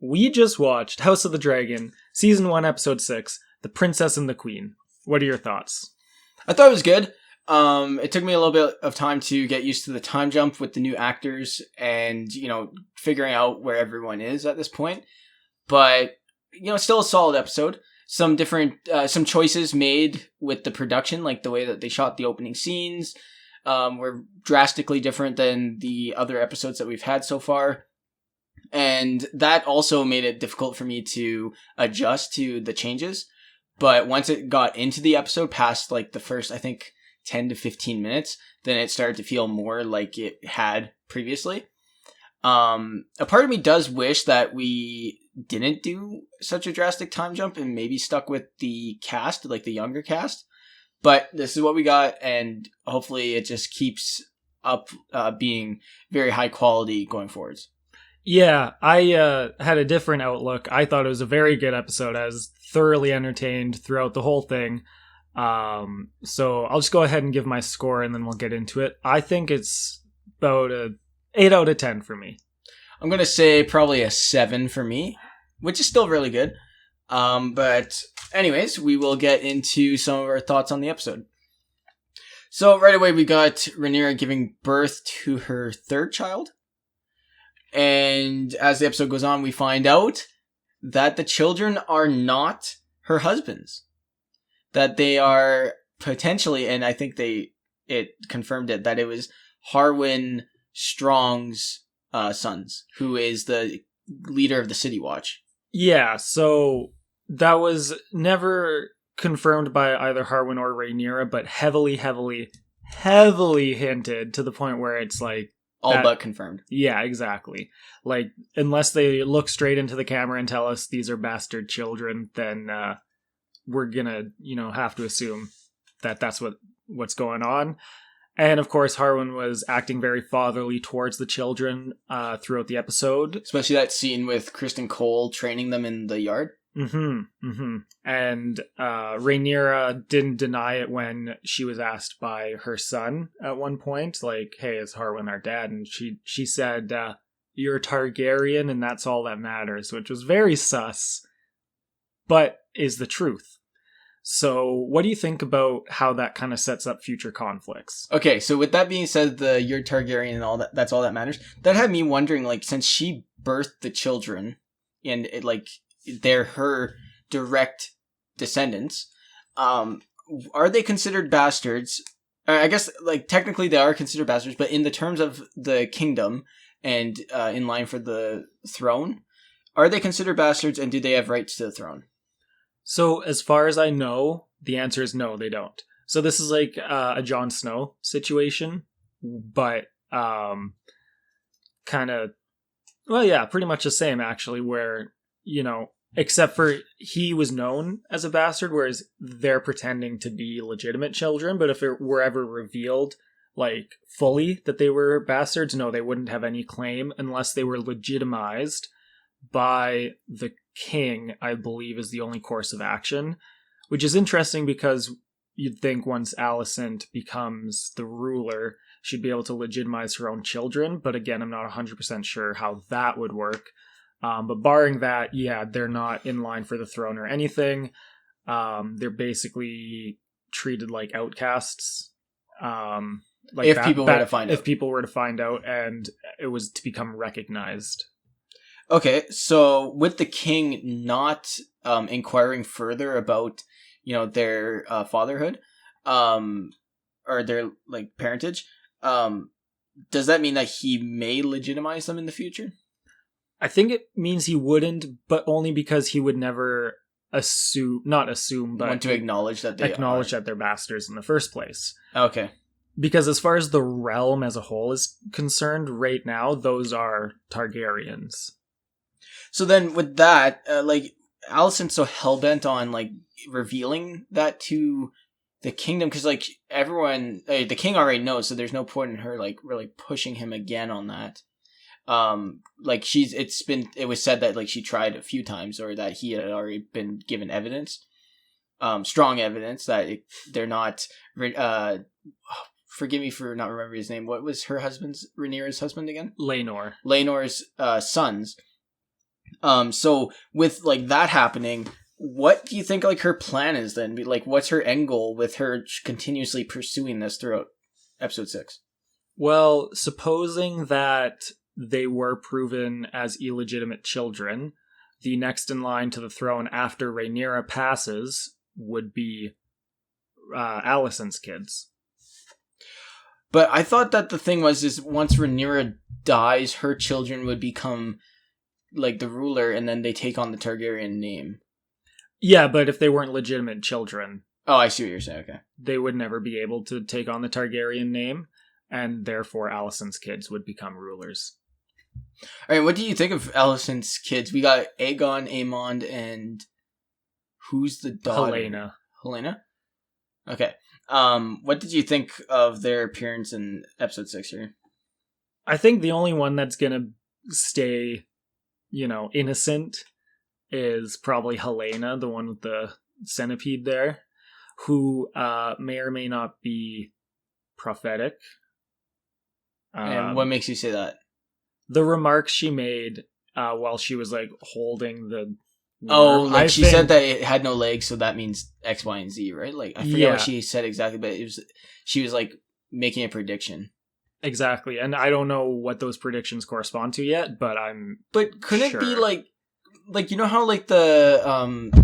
we just watched House of the Dragon, Season 1, Episode 6, The Princess and the Queen. What are your thoughts? I thought it was good. It took me a little bit of time to get used to the time jump with the new actors and, figuring out where everyone is at this point. But, still a solid episode. Some different, some choices made with the production, like the way that they shot the opening scenes, were drastically different than the other episodes that we've had so far. And that also made it difficult for me to adjust to the changes. But once it got into the episode, past like the first, I think, 10 to 15 minutes, then it started to feel more like it had previously. A part of me does wish that we didn't do such a drastic time jump and maybe stuck with the cast, like the younger cast. But this is what we got, and hopefully it just keeps up being very high quality going forwards. Yeah, I had a different outlook. I thought it was a very good episode. I was thoroughly entertained throughout the whole thing. So I'll just go ahead and give my score and then we'll get into it. I think it's about a 8 out of 10 for me. I'm going to say probably a 7 for me, which is still really good. But anyways, we will get into some of our thoughts on the episode. So right away, we got Rhaenyra giving birth to her third child. And as the episode goes on, we find out that the children are not her husband's. That they are potentially, and I think it confirmed it, that it was Harwin Strong's sons, who is the leader of the City Watch. Yeah, so that was never confirmed by either Harwin or Rhaenyra, but heavily hinted to the point where it's like, all but confirmed. Yeah, exactly. Like, unless they look straight into the camera and tell us these are bastard children, then we're gonna, have to assume that that's what's going on. And of course, Harwin was acting very fatherly towards the children throughout the episode. Especially that scene with Kristen Cole training them in the yard. And Rhaenyra didn't deny it when she was asked by her son at one point, like, hey, is Harwin our dad? And she said, you're a Targaryen and that's all that matters, which was very sus, but is the truth. So what do you think about how that kind of sets up future conflicts? Okay, so with that being said, you're Targaryen and all that, that's all that matters. That had me wondering, like, since she birthed the children and it, like, they're her direct descendants, are they considered bastards? I guess, like, technically they are considered bastards, but in the terms of the kingdom and in line for the throne, are they considered bastards and do they have rights to the throne? So as far as I know, the answer is no, they don't. So this is like a Jon Snow situation, but kind of, well, yeah, pretty much the same actually, where, except for he was known as a bastard, whereas they're pretending to be legitimate children. But if it were ever revealed, like, fully that they were bastards, no, they wouldn't have any claim unless they were legitimized by the king, I believe, is the only course of action. Which is interesting because you'd think once Alicent becomes the ruler, she'd be able to legitimize her own children. But again, I'm not 100% sure how that would work. But barring that, yeah, they're not in line for the throne or anything. They're basically treated like outcasts. Like if people were to find out. If people were to find out and it was to become recognized. Okay, so with the king not inquiring further about, their fatherhood, or their, like, parentage, does that mean that he may legitimize them in the future? I think it means he wouldn't, but only because he would never not assume, but want to acknowledge that that they're bastards in the first place. Okay. Because as far as the realm as a whole is concerned, right now, those are Targaryens. So then with that, like, Alicent's so hellbent on, like, revealing that to the kingdom, because, like, everyone, the king already knows, so there's no point in her, like, really pushing him again on that. Like, it was said that, like, she tried a few times, or that he had already been given evidence, strong evidence that they're not, forgive me for not remembering his name. What was her husband's, Rhaenyra's husband again? Laenor's sons. So with like that happening, what do you think like her plan is then? Like, what's her end goal with her continuously pursuing this throughout episode 6? Well, supposing that they were proven as illegitimate children, the next in line to the throne after Rhaenyra passes would be Alicent's kids. But I thought that the thing is once Rhaenyra dies, her children would become like the ruler, and then they take on the Targaryen name. Yeah, but if they weren't legitimate children, oh, I see what you're saying. Okay, they would never be able to take on the Targaryen name, and therefore Alicent's kids would become rulers. All right, what do you think of Alicent's kids? We got Aegon, Aemond, and who's the daughter? Helena. Okay. What did you think of their appearance in episode 6 here? I think the only one that's gonna stay, innocent is probably Helena, the one with the centipede there, who may or may not be prophetic. And what makes you say that? The remarks she made while she was like holding the worm, she said that it had no legs, so that means X, Y, and Z, right? Like, I forget what she said exactly, but she was like making a prediction. Exactly, and I don't know what those predictions correspond to yet, but But couldn't it be like you know how like the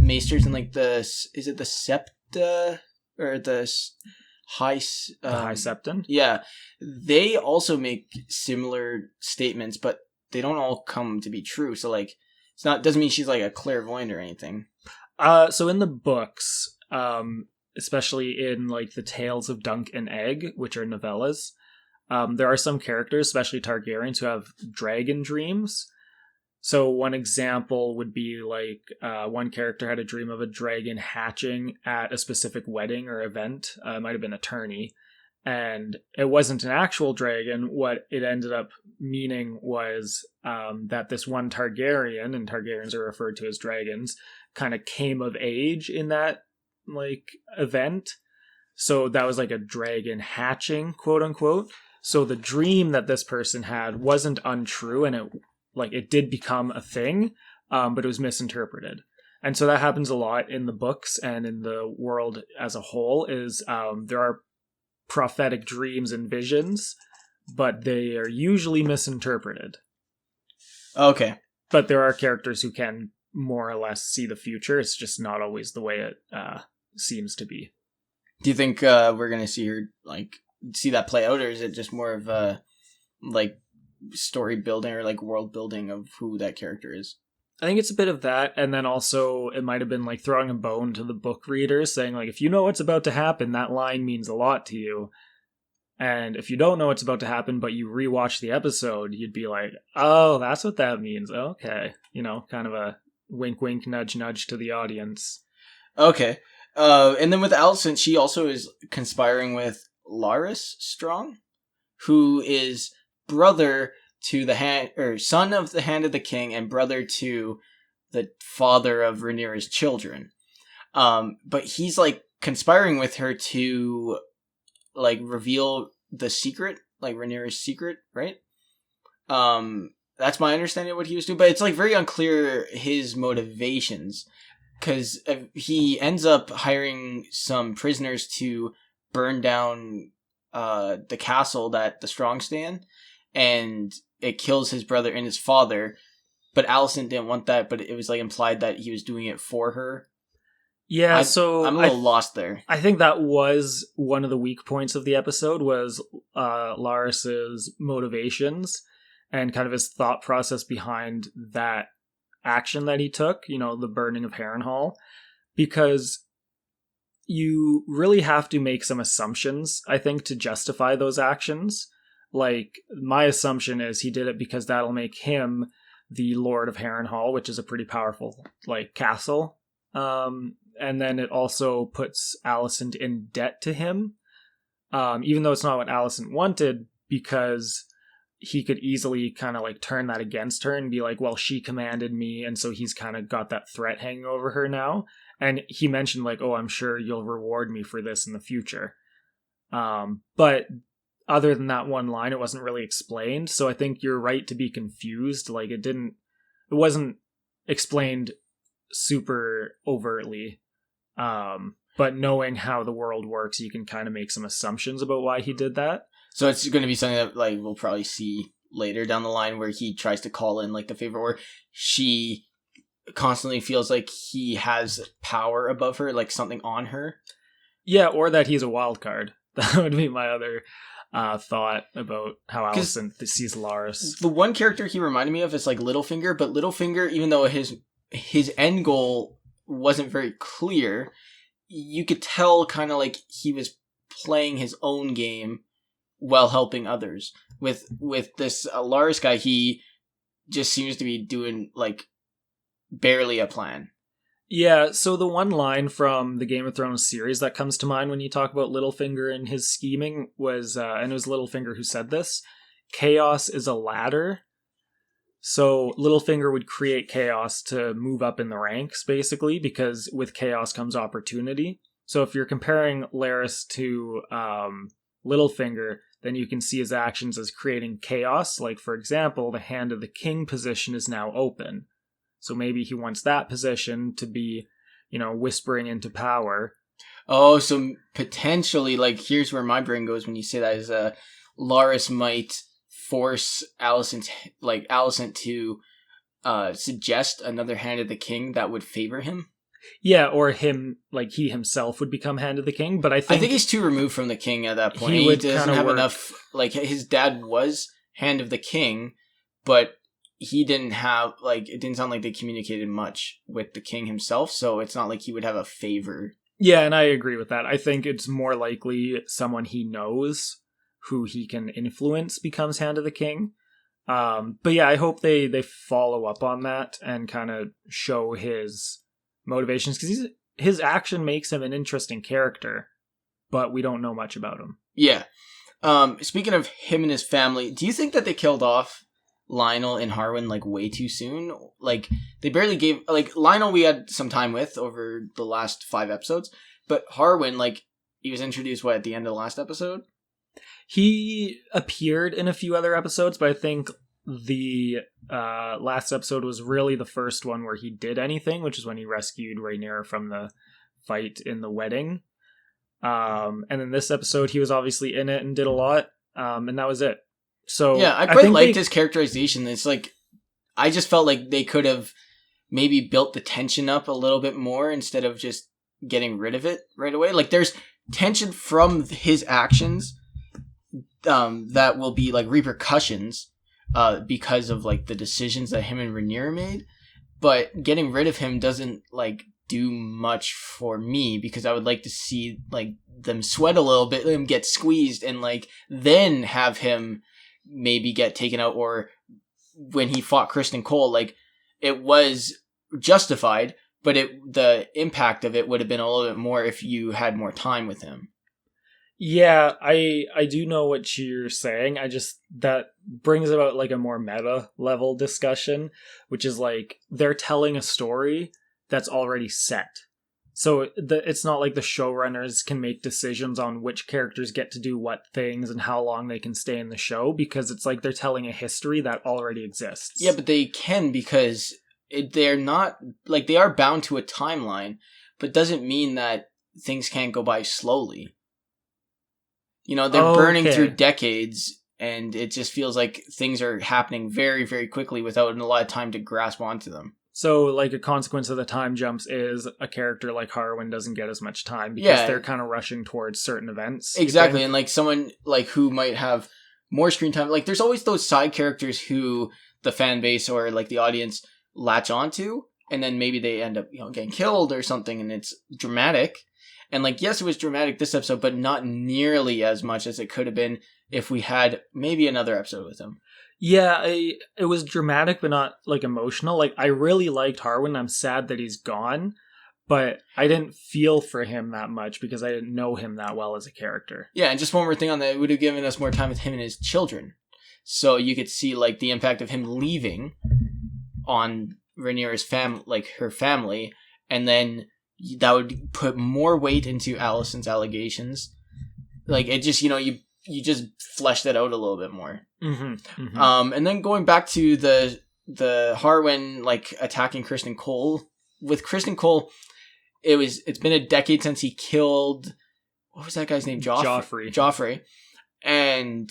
maesters and like is it the septa or the high High Septon? Yeah, they also make similar statements, but they don't all come to be true. So like, doesn't mean she's like a clairvoyant or anything. So in the books, especially in like the Tales of Dunk and Egg, which are novellas, there are some characters, especially Targaryens, who have dragon dreams. So one example would be like one character had a dream of a dragon hatching at a specific wedding or event. It might have been a tourney. And it wasn't an actual dragon. What it ended up meaning was that this one Targaryen, and Targaryens are referred to as dragons, kind of came of age in that like event. So that was like a dragon hatching, quote unquote. So the dream that this person had wasn't untrue, and it did become a thing, but it was misinterpreted. And so that happens a lot in the books and in the world as a whole. Is there are prophetic dreams and visions, but they are usually misinterpreted. Okay. But there are characters who can more or less see the future. It's just not always the way it seems to be. Do you think we're going to see that play out, or is it just more of a story building or like world building of who that character is? I think it's a bit of that, and then also it might have been like throwing a bone to the book readers, saying like, if you know what's about to happen, that line means a lot to you. And if you don't know what's about to happen, but you rewatch the episode, you'd be like, oh, that's what that means. Okay. Kind of a wink, wink, nudge, nudge to the audience. Okay. And then with Alicent, she also is conspiring with Larys Strong, who is brother to son of the Hand of the King and brother to the father of Rhaenyra's children. But he's like conspiring with her to like reveal the secret, like Rhaenyra's secret, right? That's my understanding of what he was doing, but it's like very unclear his motivations, because he ends up hiring some prisoners to burn down the castle that the Strong stay in, and it kills his brother and his father. But Alicent didn't want that, but it was like implied that he was doing it for her. Yeah, so I'm a little lost there. I think that was one of the weak points of the episode, was Larys's motivations and kind of his thought process behind that action that he took, the burning of Harrenhal, because you really have to make some assumptions, I think, to justify those actions. Like, my assumption is he did it because that'll make him the Lord of Harrenhal, which is a pretty powerful, castle. And then it also puts Alicent in debt to him, even though it's not what Alicent wanted, because he could easily kind of, turn that against her and be like, well, she commanded me, and so he's kind of got that threat hanging over her now. And he mentioned, oh, I'm sure you'll reward me for this in the future. But other than that one line, it wasn't really explained. So I think you're right to be confused. It wasn't explained super overtly. But knowing how the world works, you can kind of make some assumptions about why he did that. So it's going to be something that like we'll probably see later down the line where he tries to call in like the favor, or she constantly feels like he has power above her, like something on her. Yeah, or that he's a wild card. That would be my other thought about how Alicent sees Larys. The one character he reminded me of is like Littlefinger, but Littlefinger, even though his end goal wasn't very clear, you could tell kind of like he was playing his own game while helping others. With this Larys guy, he just seems to be doing like barely a plan. Yeah, so the one line from the Game of Thrones series that comes to mind when you talk about Littlefinger and his scheming was, and it was Littlefinger who said this, chaos is a ladder. So Littlefinger would create chaos to move up in the ranks, basically, because with chaos comes opportunity. So if you're comparing Larys to Littlefinger, then you can see his actions as creating chaos. Like, for example, the Hand of the King position is now open. So maybe he wants that position to be, whispering into power. Oh, so potentially, like, here's where my brain goes when you say that, is Larys might force Alicent to suggest another Hand of the King that would favor him. Yeah, or him, like he himself would become Hand of the King, but I think he's too removed from the king at that point. He doesn't have enough, like, his dad was Hand of the King, but he didn't have, like, it didn't sound like they communicated much with the king himself, so it's not like he would have a favor. Yeah, and I agree with that. I think it's more likely someone he knows who he can influence becomes Hand of the King. But yeah, I hope they follow up on that and kind of show his motivations, because his action makes him an interesting character, but we don't know much about him. Yeah. Speaking of him and his family, do you think that they killed off Lionel and Harwin like way too soon? Like, they barely gave, like, Lionel we had some time with over the last 5 episodes, but Harwin, like, he was introduced at the end of the last episode? He appeared in a few other episodes, but I think the last episode was really the first one where he did anything, which is when he rescued Rhaenyra from the fight in the wedding. And then this episode, he was obviously in it and did a lot, and that was it. So yeah, I quite liked his characterization. It's like, I just felt like they could have maybe built the tension up a little bit more instead of just getting rid of it right away. Like, there's tension from his actions that will be like repercussions because of like the decisions that him and Rhaenyra made, but getting rid of him doesn't like do much for me, because I would like to see like them sweat a little bit, him get squeezed, and like then have him maybe get taken out. Or when he fought Criston Cole, like, it was justified, but the impact of it would have been a little bit more if you had more time with him. Yeah, I do know what you're saying. That brings about like a more meta level discussion, which is like they're telling a story that's already set. So it's not like the showrunners can make decisions on which characters get to do what things and how long they can stay in the show, because it's like they're telling a history that already exists. Yeah, but they can, because they're not, like, they are bound to a timeline, but doesn't mean that things can't go by slowly. They're burning through decades, and it just feels like things are happening very, very quickly without a lot of time to grasp onto them. So, like, a consequence of the time jumps is a character like Harwin doesn't get as much time because they're kind of rushing towards certain events. Exactly, and like someone like who might have more screen time, like there's always those side characters who the fan base or like the audience latch onto, and then maybe they end up getting killed or something, and it's dramatic. And like, yes, it was dramatic this episode, but not nearly as much as it could have been if we had maybe another episode with him. Yeah, it was dramatic, but not like emotional. Like, I really liked Harwin. I'm sad that he's gone, but I didn't feel for him that much because I didn't know him that well as a character. Yeah, and just one more thing on that, it would have given us more time with him and his children. So you could see like the impact of him leaving on Rhaenyra's her family, and then that would put more weight into Alicent's allegations. Like, it just, you just flesh that out a little bit more. Mm-hmm, mm-hmm. And then going back to the the Harwin like attacking Kristen Cole. With Kristen Cole, it's been a decade since he killed, what was that guy's name? Joffrey. And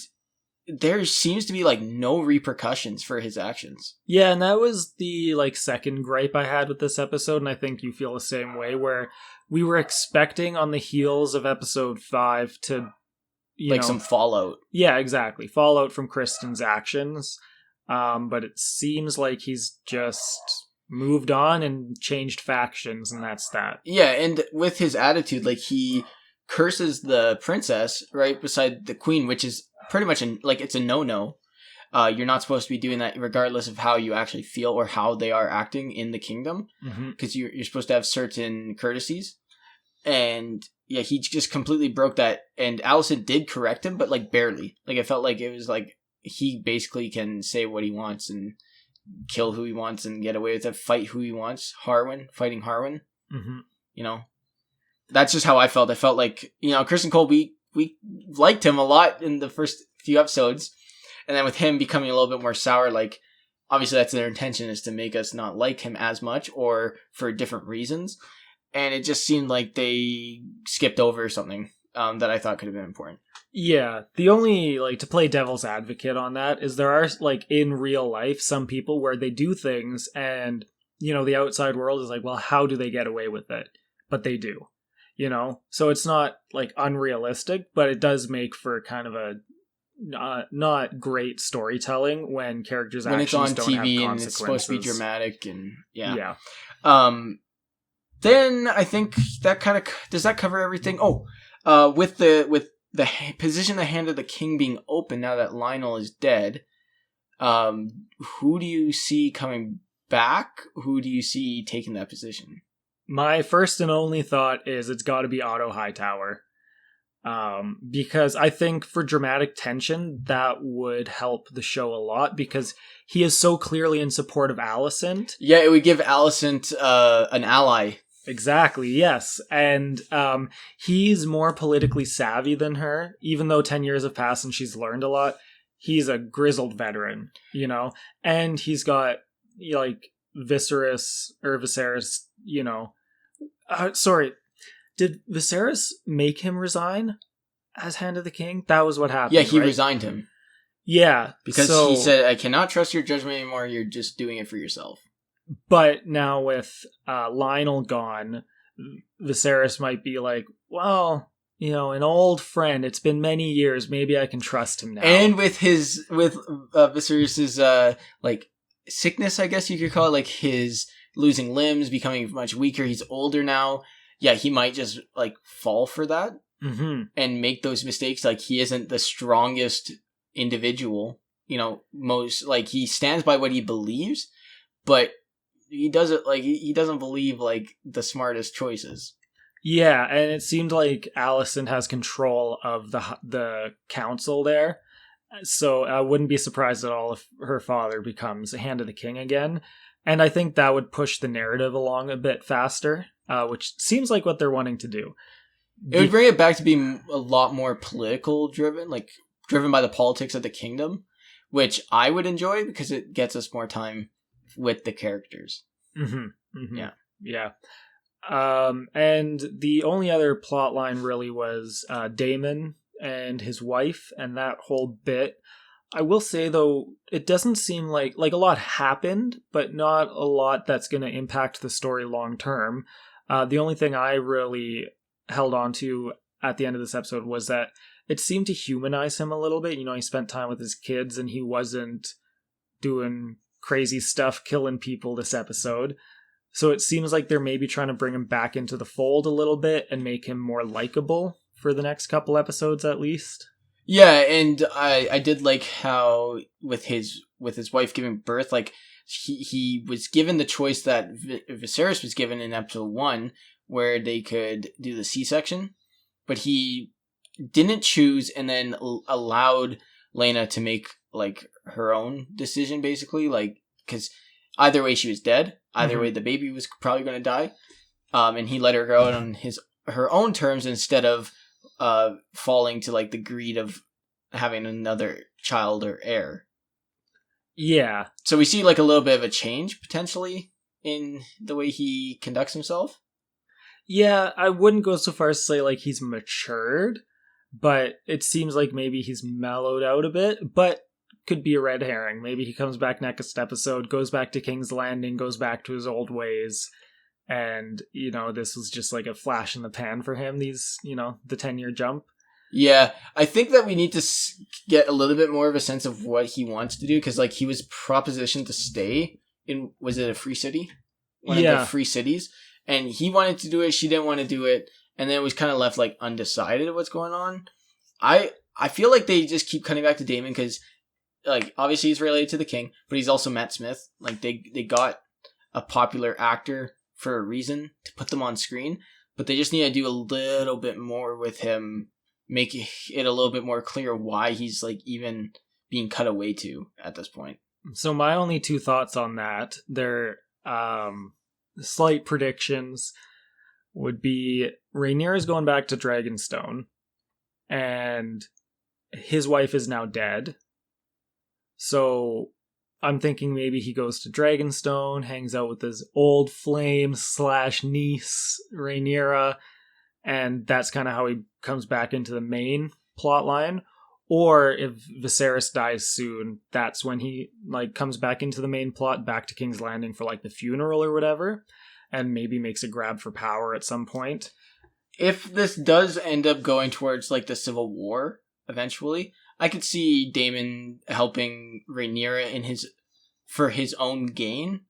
there seems to be like no repercussions for his actions. Yeah, and that was the like second gripe I had with this episode, and I think you feel the same way, where we were expecting on the heels of episode 5 to some fallout. Yeah, exactly. Fallout from Kristen's actions. But it seems like he's just moved on and changed factions, and that's that. Yeah, and with his attitude, like he curses the princess right beside the queen, which is pretty much it's a no-no. You're not supposed to be doing that regardless of how you actually feel or how they are acting in the kingdom, because you're supposed to have certain courtesies. And yeah, he just completely broke that, and Alicent did correct him, but like barely. Like I felt like it was like he basically can say what he wants and kill who he wants and get away with it, fight who he wants. Fighting Harwin. That's just how I felt. I felt like, Kristen Cole, we liked him a lot in the first few episodes, and then with him becoming a little bit more sour, like obviously that's their intention, is to make us not like him as much or for different reasons, and it just seemed like they skipped over something that I thought could have been important. Yeah, the only, to play devil's advocate on that is there are, in real life, some people where they do things and, the outside world is like, well, how do they get away with it? But they do, So it's not, unrealistic, but it does make for kind of a not great storytelling when characters' actions don't have consequences. When it's on TV and it's supposed to be dramatic and, yeah. Then I think that kind of... Does that cover everything? With the position the Hand of the King being open now that Lionel is dead, who do you see coming back? Who do you see taking that position? My first and only thought is it's got to be Otto Hightower. Because I think for dramatic tension, that would help the show a lot, because he is so clearly in support of Alicent. Yeah, it would give Alicent an ally. Exactly, yes. And he's more politically savvy than her, even though 10 years have passed and she's learned a lot. He's a grizzled veteran, and he's got, Viserys, sorry, did Viserys make him resign as Hand of the King? That was what happened, Yeah, he right? resigned him. Yeah. Because he said, I cannot trust your judgment anymore, you're just doing it for yourself. But now with Lionel gone, Viserys might be like, well, an old friend. It's been many years. Maybe I can trust him now. And with Viserys's sickness, I guess you could call it, his losing limbs, becoming much weaker. He's older now. Yeah, he might just fall for that and make those mistakes. He isn't the strongest individual. Most he stands by what he believes, but he doesn't he doesn't believe the smartest choices. Yeah, and it seemed like Alicent has control of the council there, so I wouldn't be surprised at all if her father becomes a Hand of the King again. And I think that would push the narrative along a bit faster, which seems like what they're wanting to do. It would bring it back to being a lot more political driven, driven by the politics of the kingdom, which I would enjoy because it gets us more time with the characters. Yeah. And the only other plot line really was Daemon and his wife and that whole bit. I will say, though, it doesn't seem like a lot happened, but not a lot that's going to impact the story long term. The only thing I really held on to at the end of this episode was that it seemed to humanize him a little bit. He spent time with his kids and he wasn't doing crazy stuff, killing people this episode. So it seems like they're maybe trying to bring him back into the fold a little bit and make him more likable for the next couple episodes at least. Yeah, and I did like how with his wife giving birth, he was given the choice that Viserys was given in episode 1, where they could do the C-section, but he didn't choose and then allowed Laena to make her own decision, basically, because either way she was dead, either way the baby was probably going to die, and he let her go out on her own terms instead of falling to the greed of having another child or heir. Yeah. So we see like a little bit of a change potentially in the way he conducts himself. Yeah, I wouldn't go so far as to say like he's matured, but it seems like maybe he's mellowed out a bit, but could be a red herring. Maybe he comes back next episode, goes back to King's Landing, goes back to his old ways, and, you know, this was just like a flash in the pan for him, these, you know, the 10-year jump. Yeah, I think that we need to get a little bit more of a sense of what he wants to do, because like he was propositioned to stay in, was it a free city? One of the free cities. And he wanted to do it, she didn't want to do it, and then it was kind of left like undecided what's going on. I feel like they just keep cutting back to Daemon because, like, obviously he's related to the king, but he's also Matt Smith. Like, they got a popular actor for a reason to put them on screen, but they just need to do a little bit more with him, make it a little bit more clear why he's like even being cut away to at this point. So my only two thoughts on that, they're slight predictions, would be Rhaenyra is going back to Dragonstone, and his wife is now dead. So I'm thinking maybe he goes to Dragonstone, hangs out with his old flame / niece, Rhaenyra, and that's kind of how he comes back into the main plot line. Or if Viserys dies soon, that's when he like comes back into the main plot, back to King's Landing for like the funeral or whatever, and maybe makes a grab for power at some point. If this does end up going towards like the Civil War eventually, I could see Daemon helping Rhaenyra for his own gain,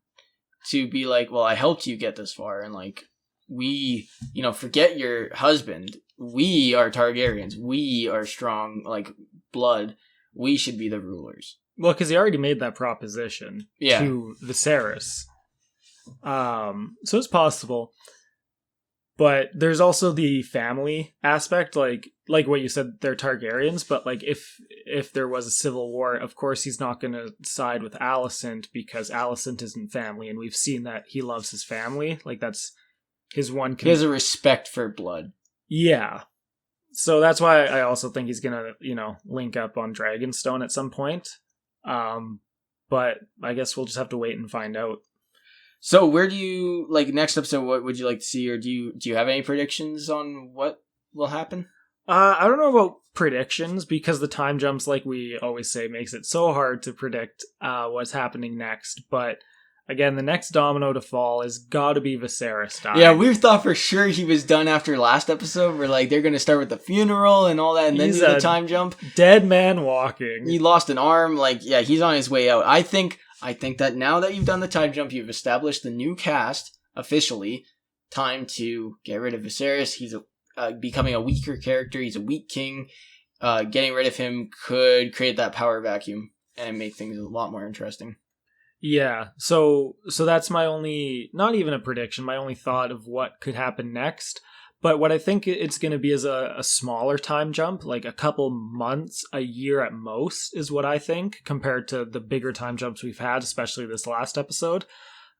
to be like, well, I helped you get this far, and like, we, you know, forget your husband. We are Targaryens. We are strong, like, blood. We should be the rulers. Well, because he already made that proposition to Viserys. So it's possible. But there's also the family aspect, like what you said, they're Targaryens, but like if there was a civil war, of course he's not going to side with Alicent, because Alicent isn't family, and we've seen that he loves his family. Like, that's his one... He has a respect for blood. Yeah. So that's why I also think he's going to, you know, link up on Dragonstone at some point. But I guess we'll just have to wait and find out. So where do you, like, next episode, what would you like to see, or do you have any predictions on what will happen? I don't know about predictions, because the time jumps, like we always say, makes it so hard to predict what's happening next. But again, the next domino to fall is gotta be Viserys dying. Yeah, we thought for sure he was done after last episode. We're like, they're gonna start with the funeral and all that, and then do the time jump. Dead man walking. He lost an arm. Like, yeah, he's on his way out. I think that now that you've done the time jump, you've established the new cast officially. Time to get rid of Viserys. He's becoming a weaker character. He's a weak king. Getting rid of him could create that power vacuum and make things a lot more interesting. Yeah, so that's my only, not even a prediction, my only thought of what could happen next. But what I think it's going to be is a smaller time jump, like a couple months, a year at most, is what I think, compared to the bigger time jumps we've had, especially this last episode,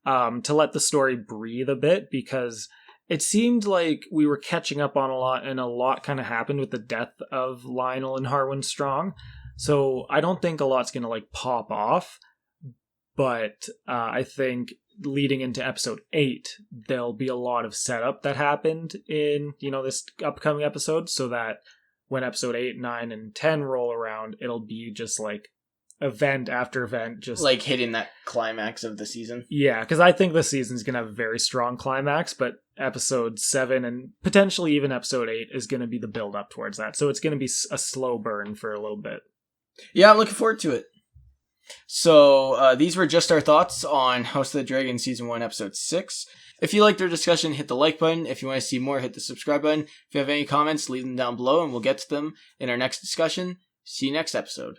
to let the story breathe a bit, because it seemed like we were catching up on a lot, and a lot kind of happened with the death of Lionel and Harwin Strong. So I don't think a lot's going to like pop off. But I think leading into episode 8, there'll be a lot of setup that happened in, you know, this upcoming episode, so that when episode 8, 9, and 10 roll around, it'll be just like event after event, just like hitting that climax of the season. Yeah, because I think this season's going to have a very strong climax, but episode 7 and potentially even episode 8 is going to be the build up towards that. So it's going to be a slow burn for a little bit. Yeah, I'm looking forward to it. So these were just our thoughts on House of the Dragon Season 1, Episode 6. If you liked our discussion, hit the like button. If you want to see more, hit the subscribe button. If you have any comments, leave them down below and we'll get to them in our next discussion. See you next episode.